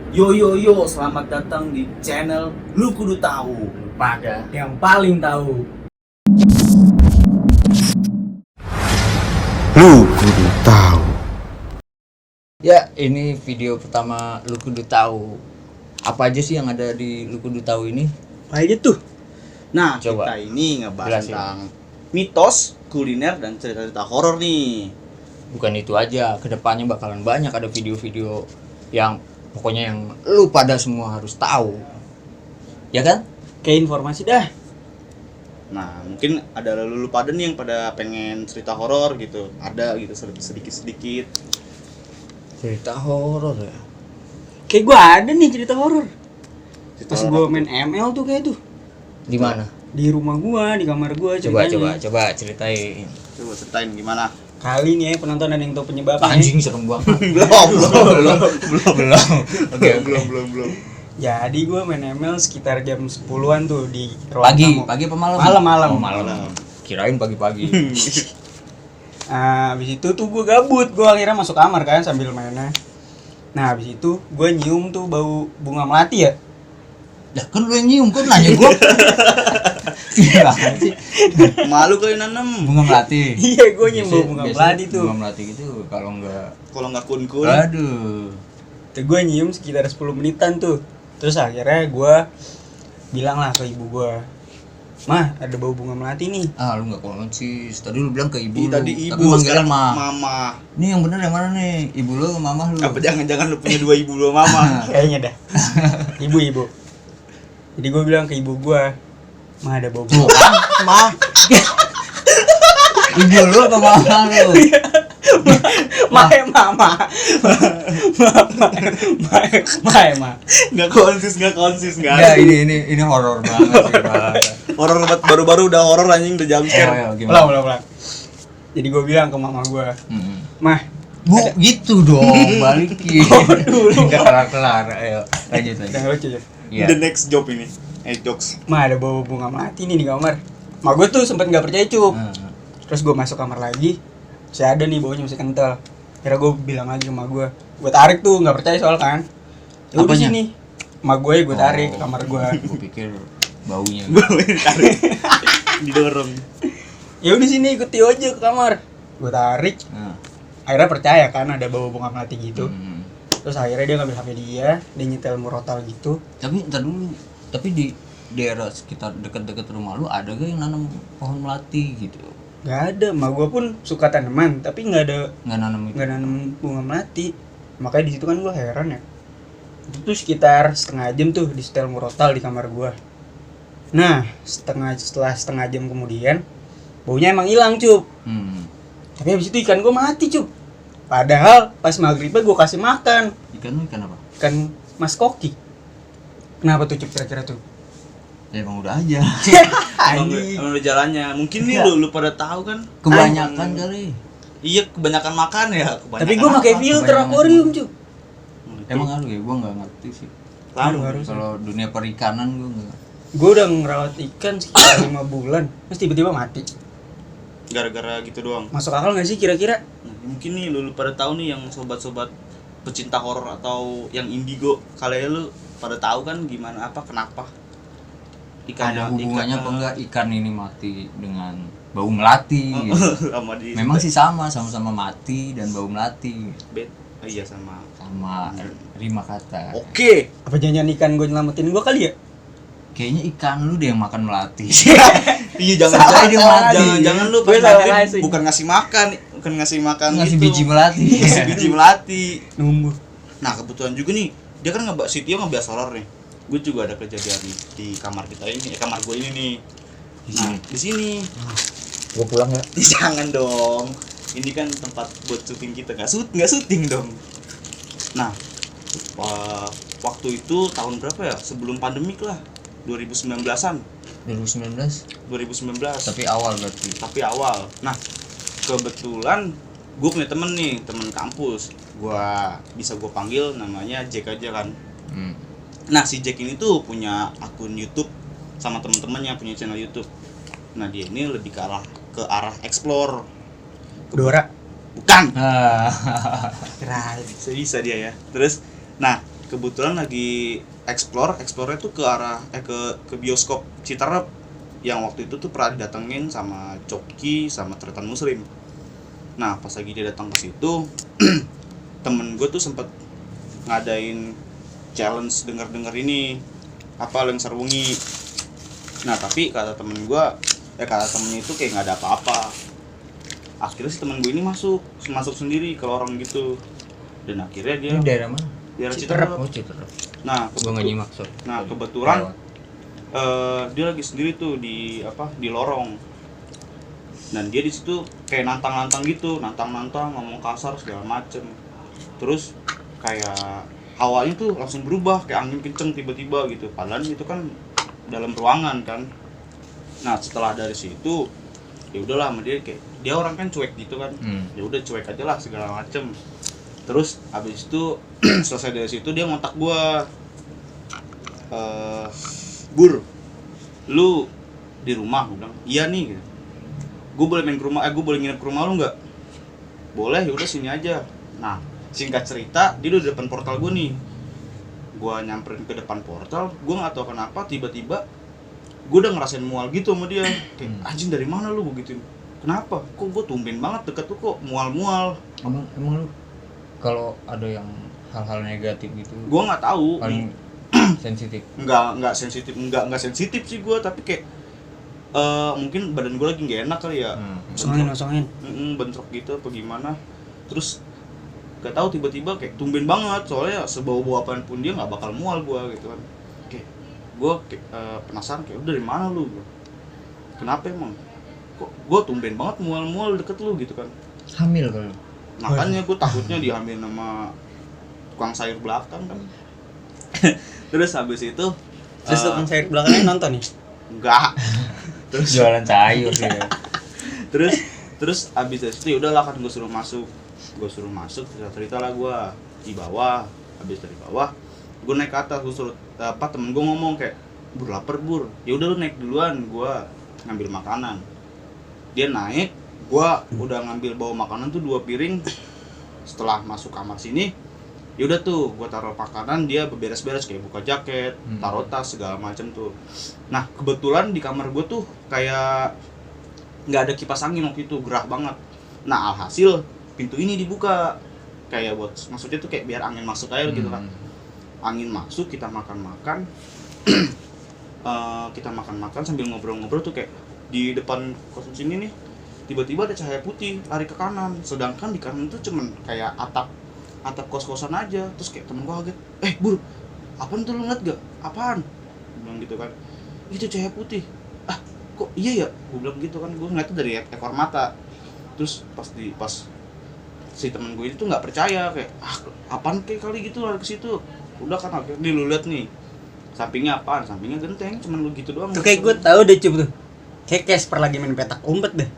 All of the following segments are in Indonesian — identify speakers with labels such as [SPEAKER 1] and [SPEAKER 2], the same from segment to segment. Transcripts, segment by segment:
[SPEAKER 1] Yo yo yo, selamat datang di channel Lu Kudu Tahu.
[SPEAKER 2] Pada yang paling tahu.
[SPEAKER 3] Lu Kudu Tahu.
[SPEAKER 2] Ya, ini video pertama Lu Kudu Tahu. Apa aja sih yang ada di Lu Kudu Tahu ini?
[SPEAKER 1] Apa aja tuh? Nah,
[SPEAKER 2] Coba.
[SPEAKER 1] kita ini ngebahas
[SPEAKER 2] Jelasin.
[SPEAKER 1] tentang mitos, kuliner, dan cerita-cerita horor nih.
[SPEAKER 2] Bukan itu aja, kedepannya bakalan banyak ada video-video yang pokoknya yang lu pada semua harus tahu. Ya kan?
[SPEAKER 4] Kayak informasi dah.
[SPEAKER 1] Nah, mungkin ada lu pada nih yang pada pengen cerita horor gitu. Ada gitu sedikit-sedikit.
[SPEAKER 2] Cerita horor ya.
[SPEAKER 4] Kayak gua ada nih cerita horor.
[SPEAKER 1] Cerita
[SPEAKER 4] Pas
[SPEAKER 1] horor
[SPEAKER 4] gua
[SPEAKER 1] apa
[SPEAKER 4] main
[SPEAKER 1] tuh?
[SPEAKER 4] ML tuh kayak tuh.
[SPEAKER 2] Di mana?
[SPEAKER 4] Di rumah gua, di kamar gua
[SPEAKER 2] Coba
[SPEAKER 4] ceritanya.
[SPEAKER 2] ceritain.
[SPEAKER 1] Coba ceritain gimana?
[SPEAKER 4] Kali nih ya penonton ada yang tahu penyebabnya.
[SPEAKER 2] Anjing serem banget.
[SPEAKER 1] belum.
[SPEAKER 2] Oke.
[SPEAKER 1] Belum.
[SPEAKER 4] Jadi gua main ML sekitar jam 10-an tuh di ruang
[SPEAKER 2] Pagi
[SPEAKER 4] tamu.
[SPEAKER 2] apa malam?
[SPEAKER 4] Malam.
[SPEAKER 2] Oh, malam. Kirain pagi-pagi.
[SPEAKER 4] Habis itu tuh gua gabut, gua akhirnya masuk kamar kan sambil mainnya. Nah, habis itu gua nyium tuh bau bunga melati ya.
[SPEAKER 2] Ya kan lu yang nyium, kok nanya gua. Gila sih.
[SPEAKER 1] Malu kali nanem.
[SPEAKER 2] Bunga melati.
[SPEAKER 4] Iya, gua nyium bau
[SPEAKER 2] Biasa-
[SPEAKER 4] bunga
[SPEAKER 2] biasa
[SPEAKER 4] melati tuh.
[SPEAKER 2] Bunga melati gitu kalau enggak
[SPEAKER 1] Kalau nggak kun-kun.
[SPEAKER 2] aduh.
[SPEAKER 4] Tuh gua nyium sekitar 10 menitan tuh. Terus akhirnya gua bilang lah ke ibu gua, "Mah, ada bau bunga melati nih."
[SPEAKER 2] Ah, lu enggak konsis. Tadi lu bilang ke ibu.
[SPEAKER 1] Ih,
[SPEAKER 2] lu.
[SPEAKER 1] tadi
[SPEAKER 2] Tapi
[SPEAKER 1] ibu,
[SPEAKER 2] manggilnya
[SPEAKER 1] sekarang
[SPEAKER 2] Ma.
[SPEAKER 1] mama.
[SPEAKER 2] Nih yang bener yang mana nih? Ibu lu sama mama lu?
[SPEAKER 1] Apa jangan-jangan lu punya dua ibu dua mama?
[SPEAKER 4] Kayaknya dah. Ibu. Jadi gue bilang ke ibu gue, "Mah, ada bau
[SPEAKER 2] Tuh
[SPEAKER 4] bunga."
[SPEAKER 2] kan, Ma. Ibu lu apa mama lu?
[SPEAKER 4] Mama. Ma.
[SPEAKER 1] Nggak konsis nggak.
[SPEAKER 2] Ya ini horor banget sih, Pak.
[SPEAKER 1] Horor banget, baru-baru udah horor anjing udah jam scare.
[SPEAKER 2] Ayo, gimana?
[SPEAKER 4] Ulang. Jadi gue bilang ke mama gue,
[SPEAKER 2] Mm-mm.
[SPEAKER 4] "Mah,
[SPEAKER 2] Bu, gitu dong, balikin. Udah kelar. Ayo, lanjut.
[SPEAKER 4] udah lucu ya.
[SPEAKER 2] Iya.
[SPEAKER 1] The next job ini. Jokes.
[SPEAKER 4] Mah, ada bau bunga melati nih di kamar." Ma gue tuh sempet nggak percaya cup. Terus gue masuk kamar lagi, saya ada nih baunya masih kental. Kira gue bilang lagi sama gue tarik tuh, nggak percaya soal kan. Ya udah
[SPEAKER 2] Apanya?
[SPEAKER 4] sini, ma gue tarik ke kamar gue.
[SPEAKER 2] Gue pikir baunya.
[SPEAKER 1] Tarik. Didorong.
[SPEAKER 4] Ya udah sini ikut Tio aja ke kamar. Gue tarik,
[SPEAKER 2] Nah.
[SPEAKER 4] akhirnya percaya kan ada bau bunga melati gitu.
[SPEAKER 2] Hmm.
[SPEAKER 4] Terus akhirnya dia ngambil HP dia nyetel murotal gitu.
[SPEAKER 2] Tapi ntar dulu, tapi di daerah sekitar dekat-dekat rumah lu ada gak yang nanam pohon melati gitu?
[SPEAKER 4] Gak ada, ma gue pun suka tanaman tapi nggak
[SPEAKER 2] Nggak
[SPEAKER 4] nanam bunga melati. Makanya di situ kan gue heran ya. Itu tuh sekitar setengah jam tuh di setel murotal di kamar gue. Nah, setelah setengah jam kemudian baunya emang hilang cup. Tapi habis itu ikan gue mati cup. Padahal pas maghribnya gue kasih makan
[SPEAKER 2] Ikan lu ikan apa?
[SPEAKER 4] ikan mas koki. Kenapa tuh cup kira-kira tuh?
[SPEAKER 2] Ya emang udah aja.
[SPEAKER 4] Anjing.
[SPEAKER 1] Emang udah jalannya. Mungkin nih lu pada tahu kan?
[SPEAKER 2] Kebanyakan kali.
[SPEAKER 1] Iya, kebanyakan makan ya.
[SPEAKER 4] Tapi gue pakai filter
[SPEAKER 2] Kebanyakan
[SPEAKER 4] akuarium cup.
[SPEAKER 2] Emang ngaruh ya? Gua nggak ngerti sih.
[SPEAKER 4] Harus.
[SPEAKER 2] Kalau dunia perikanan gua nggak.
[SPEAKER 4] Gue udah ngerawat ikan sekitar 5 bulan, terus tiba-tiba mati.
[SPEAKER 1] Gara-gara gitu doang.
[SPEAKER 4] Masuk akal nggak sih kira-kira?
[SPEAKER 1] Nah, mungkin nih lu pada tahu nih yang sobat-sobat pecinta horor atau yang indigo, kalian lu pada tahu kan gimana kenapa
[SPEAKER 2] Ada hubungannya apa enggak ikan ini mati dengan bau melati gitu.
[SPEAKER 1] sama di
[SPEAKER 2] Memang sih sama-sama mati dan bau melati.
[SPEAKER 1] iya sama.
[SPEAKER 2] Rima kata.
[SPEAKER 1] Oke.
[SPEAKER 4] Apa jangan ikan gue nyelamatin gue kali ya?
[SPEAKER 2] Kayaknya ikan lu deh yang makan melati.
[SPEAKER 1] Iya
[SPEAKER 2] Salah dia mati.
[SPEAKER 1] jangan lu
[SPEAKER 4] Gue
[SPEAKER 1] pas
[SPEAKER 4] salah
[SPEAKER 1] maghrib
[SPEAKER 4] ngasih.
[SPEAKER 1] bukan ngasih makan
[SPEAKER 2] Ngasih
[SPEAKER 1] gitu.
[SPEAKER 2] biji melati.
[SPEAKER 1] Ngasih biji melati.
[SPEAKER 4] Numbuh.
[SPEAKER 1] Nah, kebetulan juga nih, dia kan si Tio ngebias horor nih. Gue juga ada kejadian di kamar kita ini, kamar gue ini nih. Nah, di sini.
[SPEAKER 2] Gua pulang ya.
[SPEAKER 1] Jangan dong. Ini kan tempat buat syuting kita, nggak syuting dong. Nah, waktu itu tahun berapa ya? Sebelum pandemik lah. 2019-an.
[SPEAKER 2] 2019.
[SPEAKER 1] 2019.
[SPEAKER 2] Tapi awal berarti.
[SPEAKER 1] Tapi awal. Nah, kebetulan gue punya temen nih, temen kampus. Bisa gue panggil namanya Jack aja kan. Nah, si Jack ini tuh punya akun YouTube sama temen-temennya punya channel YouTube. Nah, dia ini lebih ke arah explore.
[SPEAKER 4] Dora.
[SPEAKER 1] Bukan.
[SPEAKER 4] Kirain.
[SPEAKER 1] Bisa dia ya. Terus, nah kebetulan lagi explore tuh ke arah ke bioskop Citarap yang waktu itu tuh pernah didatengin sama Coki sama Tretan Muslim. Nah pas lagi dia datang ke situ temen gue tuh sempet ngadain challenge denger ini apa Lenser Wengi. Nah tapi kata temennya itu kayak nggak ada apa-apa. Akhirnya si temen gue ini masuk sendiri ke lorong gitu, dan akhirnya dia
[SPEAKER 2] Ini daerah mana?
[SPEAKER 1] daerah Citarap.
[SPEAKER 2] Oh, Citarap.
[SPEAKER 1] Nah
[SPEAKER 2] Gua nggak nyimak, sorry.
[SPEAKER 1] nah kebetulan dia lagi sendiri tuh di lorong, dan dia di situ kayak nantang ngomong kasar segala macem. Terus kayak hawanya tuh langsung berubah, kayak angin kenceng tiba-tiba gitu, padahal itu kan dalam ruangan kan. Nah setelah dari situ ya udahlah sama dia orang kan cuek gitu kan, ya udah cuek aja lah segala macem. Terus abis itu selesai dari situ dia ngontak gua, Bur, lu di rumah? Gua bilang iya nih gitu. Gue boleh main ke rumah, gue boleh nginep ke rumah lu nggak? Boleh, ya udah sini aja. Nah singkat cerita dia udah di depan portal gue nih. Gue nyamperin ke depan portal, gue nggak tahu kenapa tiba-tiba gue udah ngerasain mual gitu sama dia. Kayak anjing dari mana lu begitu? Kenapa? Kok gue tumben banget deket tuh kok mual-mual.
[SPEAKER 2] Emang lu kalau ada yang hal-hal negatif gitu
[SPEAKER 1] Gue nggak tahu.
[SPEAKER 2] paling sensitif?
[SPEAKER 1] Nggak sensitif sih gue, tapi kayak mungkin badan gue lagi nggak enak kali ya.
[SPEAKER 4] Ngosongin.
[SPEAKER 1] Bentrok gitu apa gimana. Terus gak tahu tiba-tiba kayak tumben banget, soalnya sebau-bau apaan pun dia nggak bakal mual gue gitu kan. Kayak gue penasaran kayak udah dari mana lu? Kenapa emang? Kok gue tumben banget mual-mual deket lu gitu kan?
[SPEAKER 2] Hamil kalau?
[SPEAKER 1] Makanya gue takutnya dihamil sama tukang sayur belakang kan. Terus habis itu
[SPEAKER 4] Terus tukang sayur belakangnya nonton nih?
[SPEAKER 1] enggak. Terus
[SPEAKER 2] Jualan sayur sih ya.
[SPEAKER 1] terus abis dari situ udahlah kan gue suruh masuk cerita lah gue di bawah. Habis dari bawah gue naik ke atas, gue suruh temen gue ngomong kayak Bur lapar Bur, ya udah lu naik duluan, gue ngambil makanan. Dia naik, gue udah ngambil bawa makanan tuh 2 piring. Setelah masuk kamar sini ya udah tuh gue taruh makanan, dia beberes-beres kayak buka jaket, taruh tas segala macem tuh. Nah kebetulan di kamar gue tuh kayak nggak ada kipas angin waktu itu, gerah banget. Nah alhasil pintu ini dibuka kayak buat, maksudnya tuh kayak biar angin masuk air gitu kan. Angin masuk, kita makan-makan kita makan-makan sambil ngobrol-ngobrol tuh kayak di depan kos sini nih tiba-tiba ada cahaya putih lari ke kanan, sedangkan di kanan tuh cuman kayak atap kos-kosan aja. Terus kayak temen gua kaget, Bur, apaan tuh, lu ngeliat gak? Apaan? Gua bilang gitu kan, itu cahaya putih. Ah kok iya ya? Gua bilang gitu kan, gua ngeliatnya dari ekor mata. Terus pas si temen gue itu nggak percaya, kayak apaan kayak kali gitu lari ke situ. Udah kan akhirnya lu lihat nih sampingnya apaan? Sampingnya genteng, cuman lu gitu doang.
[SPEAKER 4] Tuh kayak gue tahu deh Cup tuh. Kayak Casper lagi main petak umpet deh.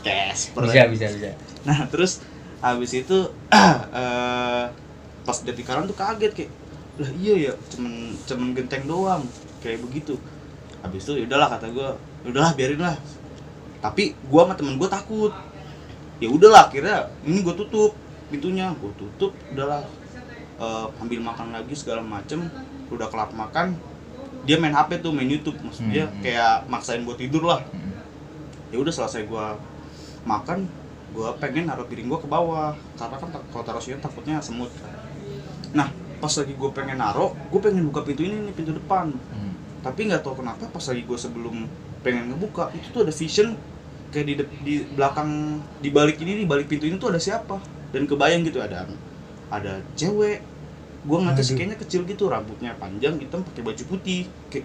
[SPEAKER 1] Casper.
[SPEAKER 2] Bisa.
[SPEAKER 1] Nah terus habis itu pas dari kanan tuh kaget kayak, lah iya ya, cuman genteng doang kayak begitu. Habis itu yaudahlah kata gue, yaudahlah biarin lah. Tapi gue sama temen gue takut. Ya udahlah akhirnya ini gue tutup pintunya, udahlah ambil makan lagi segala macem. Udah kelar makan, dia main HP tuh, main YouTube, maksudnya kayak maksain gue tidur lah. Ya udah selesai gue makan, gue pengen naruh piring gue ke bawah karena kan kalau taruh sini takutnya semut. Nah pas lagi gue pengen naruh, gue pengen buka pintu ini nih, pintu depan. Tapi nggak tahu kenapa pas lagi gue sebelum pengen ngebuka itu tuh ada vision kayak di belakang, di balik pintu ini tuh ada siapa, dan kebayang gitu ada cewek. Gue ngeliatnya sih kayaknya kecil gitu, rambutnya panjang, hitam, pakai baju putih. Kayak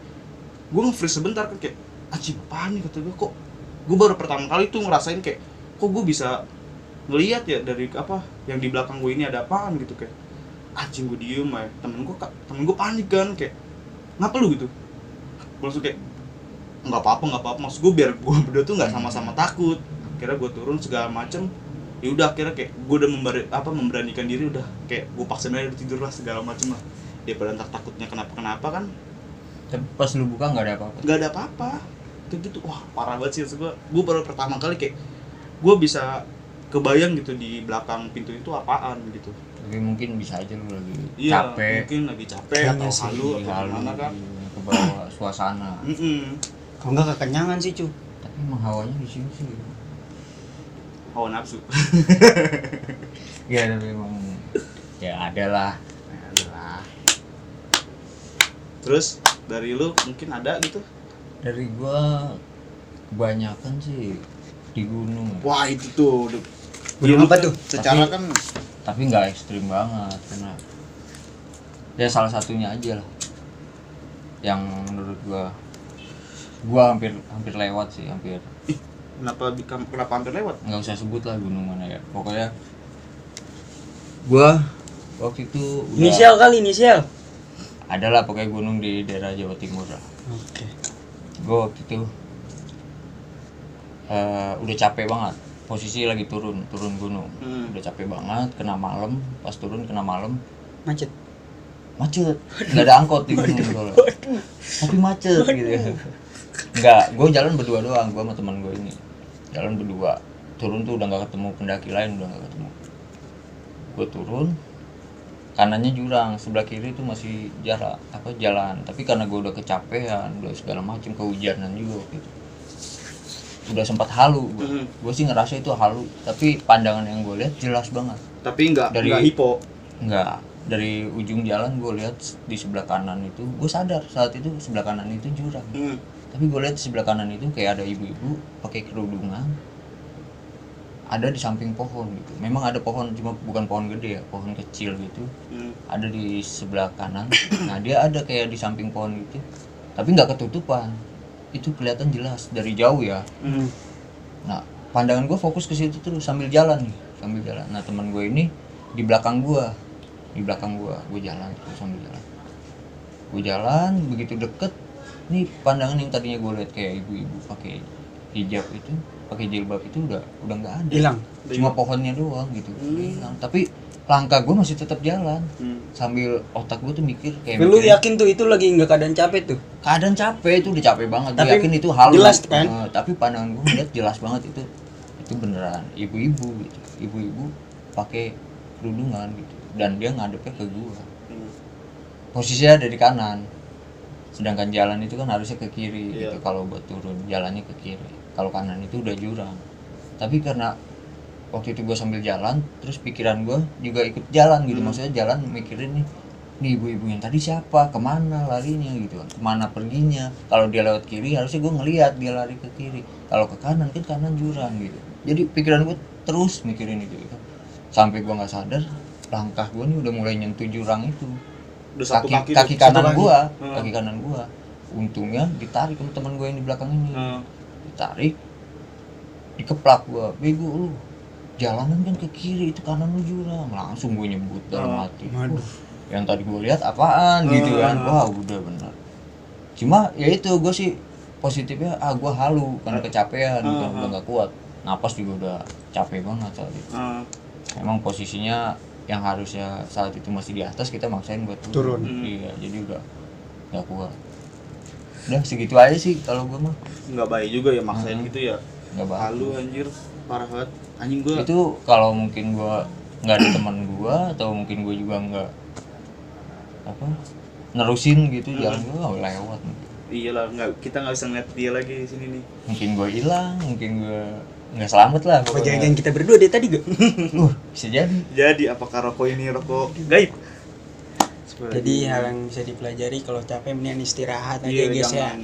[SPEAKER 1] gue nge-freeze sebentar kan, kayak anjing apaan nih, kata gue. Kok gue baru pertama kali tuh ngerasain kayak kok gue bisa ngelihat ya dari apa yang di belakang gue ini ada apaan gitu. Kayak anjing, gue diem aja. Temen gue panik kan, kayak ngapa lu gitu. Gue langsung kayak nggak apa-apa, maksud gue biar gue berdua tuh nggak sama-sama takut. Akhirnya gue turun segala macem. Ya udah akhirnya kayak gue udah memberanikan diri, udah kayak gue paksa aja tidur lah segala macem lah, daripada ntar takutnya kenapa kan.
[SPEAKER 2] Tapi pas lu buka nggak ada apa-apa
[SPEAKER 1] Kayak gitu. Wah parah banget sih. Gue baru pertama kali kayak gue bisa kebayang gitu di belakang pintu itu apaan gitu.
[SPEAKER 2] Tapi mungkin bisa aja lu lagi
[SPEAKER 1] Iya,
[SPEAKER 2] capek,
[SPEAKER 1] mungkin lagi capek
[SPEAKER 4] Iya
[SPEAKER 1] atau
[SPEAKER 4] sih,
[SPEAKER 1] halu atau
[SPEAKER 2] halu,
[SPEAKER 1] gimana kan.
[SPEAKER 2] ke bawah suasana.
[SPEAKER 4] Kalau nggak kekenyangan sih cu.
[SPEAKER 2] Tapi emang hawanya di sini sih.
[SPEAKER 1] Hawa nafsu.
[SPEAKER 2] Ya tapi emang ya ada lah.
[SPEAKER 1] Adalah. Terus dari lu mungkin ada gitu?
[SPEAKER 2] Dari gua kebanyakan sih di gunung.
[SPEAKER 1] Wah, itu tuh.
[SPEAKER 4] Gunung apa tuh?
[SPEAKER 1] Secara
[SPEAKER 2] Tapi-
[SPEAKER 1] kan
[SPEAKER 2] Tapi nggak ekstrim banget karena ya salah satunya aja lah yang menurut gua hampir lewat sih, hampir
[SPEAKER 1] kenapa hampir lewat?
[SPEAKER 2] nggak usah sebut lah gunung mana ya, pokoknya gua waktu itu udah
[SPEAKER 4] Inisial kali, inisial.
[SPEAKER 2] ada lah pokoknya gunung di daerah Jawa Timur lah.
[SPEAKER 4] Oke.
[SPEAKER 2] Gua waktu itu udah capek banget, posisi lagi turun gunung. Udah capek banget, kena malam, pas turun kena malam
[SPEAKER 4] Macet.
[SPEAKER 2] macet, nggak ada angkot di gunung soalnya. Tapi macet gitu ya. Nggak, gue jalan berdua doang, gue sama teman gue ini jalan berdua. Turun tuh udah nggak ketemu pendaki lain, udah nggak ketemu. Gue turun, kanannya jurang, sebelah kiri tuh masih jalan. Tapi karena gue udah kecapean, udah segala macam, kehujanan juga gitu. Udah sempat halu, gue sih ngerasa itu halu. Tapi pandangan yang gue lihat jelas banget.
[SPEAKER 1] Tapi enggak hipo.
[SPEAKER 2] Nggak, dari ujung jalan gue lihat di sebelah kanan itu, gue sadar saat itu sebelah kanan itu jurang. Tapi gue lihat di sebelah kanan itu kayak ada ibu-ibu pakai kerudungan, ada di samping pohon gitu. Memang ada pohon, cuma bukan pohon gede ya, pohon kecil gitu. Ada di sebelah kanan. Nah dia ada kayak di samping pohon gitu, tapi nggak ketutupan. Itu kelihatan jelas dari jauh ya. Nah pandangan gue fokus ke situ terus sambil jalan. Nah teman gue ini di belakang gue jalan terus sambil jalan. Gue jalan begitu deket, nih pandangan yang tadinya gue lihat kayak ibu-ibu pakai hijab itu, pakai jilbab itu udah nggak ada.
[SPEAKER 4] Hilang.
[SPEAKER 2] Cuma pohonnya doang gitu. Hilang. Tapi langkah gue masih tetap jalan. Sambil otak gue tuh mikir kayak
[SPEAKER 4] Lu yakin tuh itu lagi nggak keadaan capek tuh?
[SPEAKER 2] keadaan capek, itu udah capek banget. Gue
[SPEAKER 4] Tapi
[SPEAKER 2] yakin itu halu.
[SPEAKER 4] jelas kan?
[SPEAKER 2] Tapi pandangan gue ngeliat jelas banget itu beneran ibu-ibu gitu. Ibu-ibu pakai kerudungan gitu. Dan dia ngadepnya ke gue. Posisinya ada di kanan. Sedangkan jalan itu kan harusnya ke kiri gitu. Kalau buat turun jalannya ke kiri. Kalau kanan itu udah jurang. Tapi karena waktu itu gue sambil jalan, terus pikiran gue juga ikut jalan gitu. Maksudnya jalan mikirin nih ibu-ibu yang tadi siapa, kemana larinya gitu, kemana perginya. Kalau dia lewat kiri harusnya gue ngelihat dia lari ke kiri. Kalau ke kanan kan kanan jurang gitu. Jadi pikiran gue terus mikirin itu gitu. Sampai gue nggak sadar langkah gue nih udah mulai nyentuh jurang itu.
[SPEAKER 1] Udah
[SPEAKER 2] Kaki kanan gua untungnya ditarik sama teman gue yang di belakang ini. Ditarik, dikeplak gua, bego lu, jalanan kan ke kiri, itu kanan lu jurang. Langsung gue nyebut dalam hati, yang tadi gue lihat apaan gitu kan. Wah udah benar. Cuma ya itu gue sih positifnya gue halu karena kecapean, bukan udah nggak kuat. Napas juga udah capek banget saat itu. Emang posisinya yang harusnya saat itu masih di atas, kita maksain buat turun. Iya, jadi udah nggak kuat. Udah segitu aja sih kalau gue mah.
[SPEAKER 1] Nggak baik juga ya maksain gitu ya.
[SPEAKER 2] Nggak baik.
[SPEAKER 1] Halu anjir, parah banget. Anjing gua.
[SPEAKER 2] Itu kalau mungkin gue nggak ada teman gue, atau mungkin gue juga nggak nerusin gitu jalan gue lewat.
[SPEAKER 1] Iyalah, kita nggak bisa ngeliat dia lagi di sini nih.
[SPEAKER 2] Mungkin gue hilang, mungkin gue nggak selamat lah.
[SPEAKER 4] Apa jangan kita berdua deh tadi gak?
[SPEAKER 2] Bisa jadi.
[SPEAKER 1] Jadi apakah rokok ini rokok gaib?
[SPEAKER 4] Jadi hal yang bisa dipelajari kalau capek mendingan istirahat aja
[SPEAKER 1] Iya,
[SPEAKER 4] guys ya.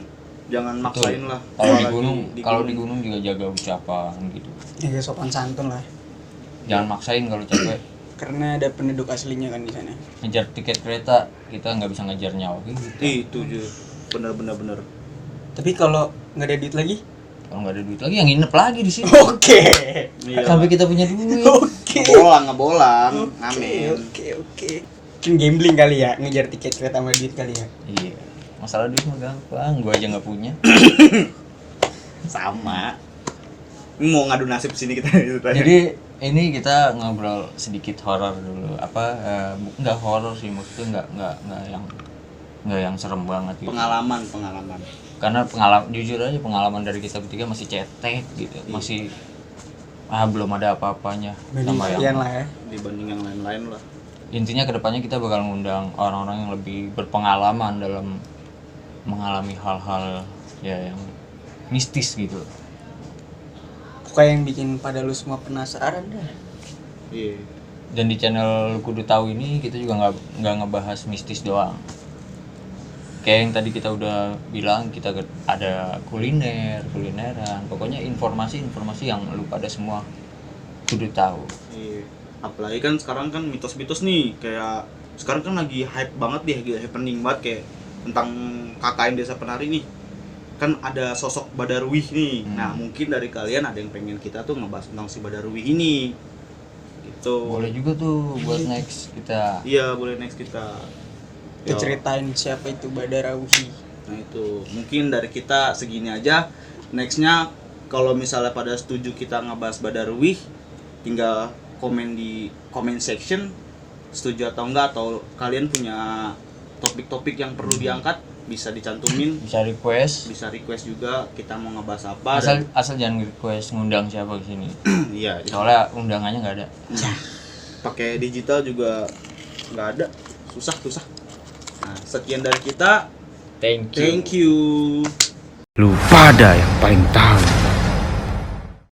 [SPEAKER 1] jangan maksain lah.
[SPEAKER 2] Kalau di gunung juga jaga ucapan gitu.
[SPEAKER 4] Ya sopan santun lah.
[SPEAKER 2] Jangan maksain kalau capek.
[SPEAKER 4] Karena ada penduduk aslinya kan di sana.
[SPEAKER 2] Ngejar tiket kereta, kita nggak bisa ngejar nyawa gitu.
[SPEAKER 1] Itu juga bener.
[SPEAKER 4] Tapi kalau nggak ada duit lagi?
[SPEAKER 2] Kalau nggak ada duit lagi, yang nginep lagi di sini.
[SPEAKER 4] Oke.
[SPEAKER 1] Iya.
[SPEAKER 2] Sampai kita punya duit.
[SPEAKER 4] Oke.
[SPEAKER 1] Ngebolang. Amin.
[SPEAKER 4] Oke. Mungkin gambling kali ya, ngejar tiket kereta sama duit kali ya.
[SPEAKER 2] Iya. Masalah duit mah gampang, gua aja nggak punya.
[SPEAKER 1] Sama. Ini mau ngadu nasib sini kita gitu tadi.
[SPEAKER 2] Jadi ini kita ngobrol sedikit horor dulu. Nggak horor sih, maksudnya nggak yang serem banget gitu.
[SPEAKER 1] Pengalaman.
[SPEAKER 2] Karena jujur aja pengalaman dari kita bertiga masih cetek gitu. Masih belum ada apa-apanya sama
[SPEAKER 4] Dibanding
[SPEAKER 2] yang
[SPEAKER 4] lah ya.
[SPEAKER 1] Dibanding yang lain-lain lah.
[SPEAKER 2] Intinya kedepannya kita bakal ngundang orang-orang yang lebih berpengalaman dalam mengalami hal-hal ya yang mistis gitu.
[SPEAKER 4] Pokoknya yang bikin pada lu semua penasaran dah.
[SPEAKER 1] Iya.
[SPEAKER 2] Dan di channel Lu Kudu Tahu ini kita juga nggak ngebahas mistis doang. Kayak yang tadi kita udah bilang, kita ada kulineran, pokoknya informasi yang lu pada semua kudu tahu.
[SPEAKER 1] Iya. Apalagi kan sekarang kan mitos-mitos nih, kayak sekarang kan lagi hype banget deh, lagi happening banget kayak tentang KKN Desa Penari nih. Kan ada sosok Badarwih nih. Nah, mungkin dari kalian ada yang pengen kita tuh ngebahas tentang si Badarwih ini. Gitu.
[SPEAKER 2] Boleh juga tuh buat next kita.
[SPEAKER 1] Iya, boleh next kita.
[SPEAKER 4] Kita
[SPEAKER 1] Yo.
[SPEAKER 4] ceritain siapa itu Badarwih.
[SPEAKER 1] Nah itu mungkin dari kita segini aja. Nextnya kalau misalnya pada setuju kita ngebahas Badarwih, tinggal komen di comment section setuju atau enggak, atau kalian punya topik-topik yang perlu diangkat bisa dicantumin,
[SPEAKER 2] Bisa request.
[SPEAKER 1] bisa request juga kita mau ngebahas apa.
[SPEAKER 2] Asal jangan request ngundang siapa ke sini.
[SPEAKER 1] Iya,
[SPEAKER 2] Soalnya undangannya nggak ada.
[SPEAKER 1] pakai digital juga nggak ada, susah. Nah, sekian dari kita.
[SPEAKER 2] Thank you.
[SPEAKER 1] Thank you.
[SPEAKER 3] Lu pada yang paling tahu.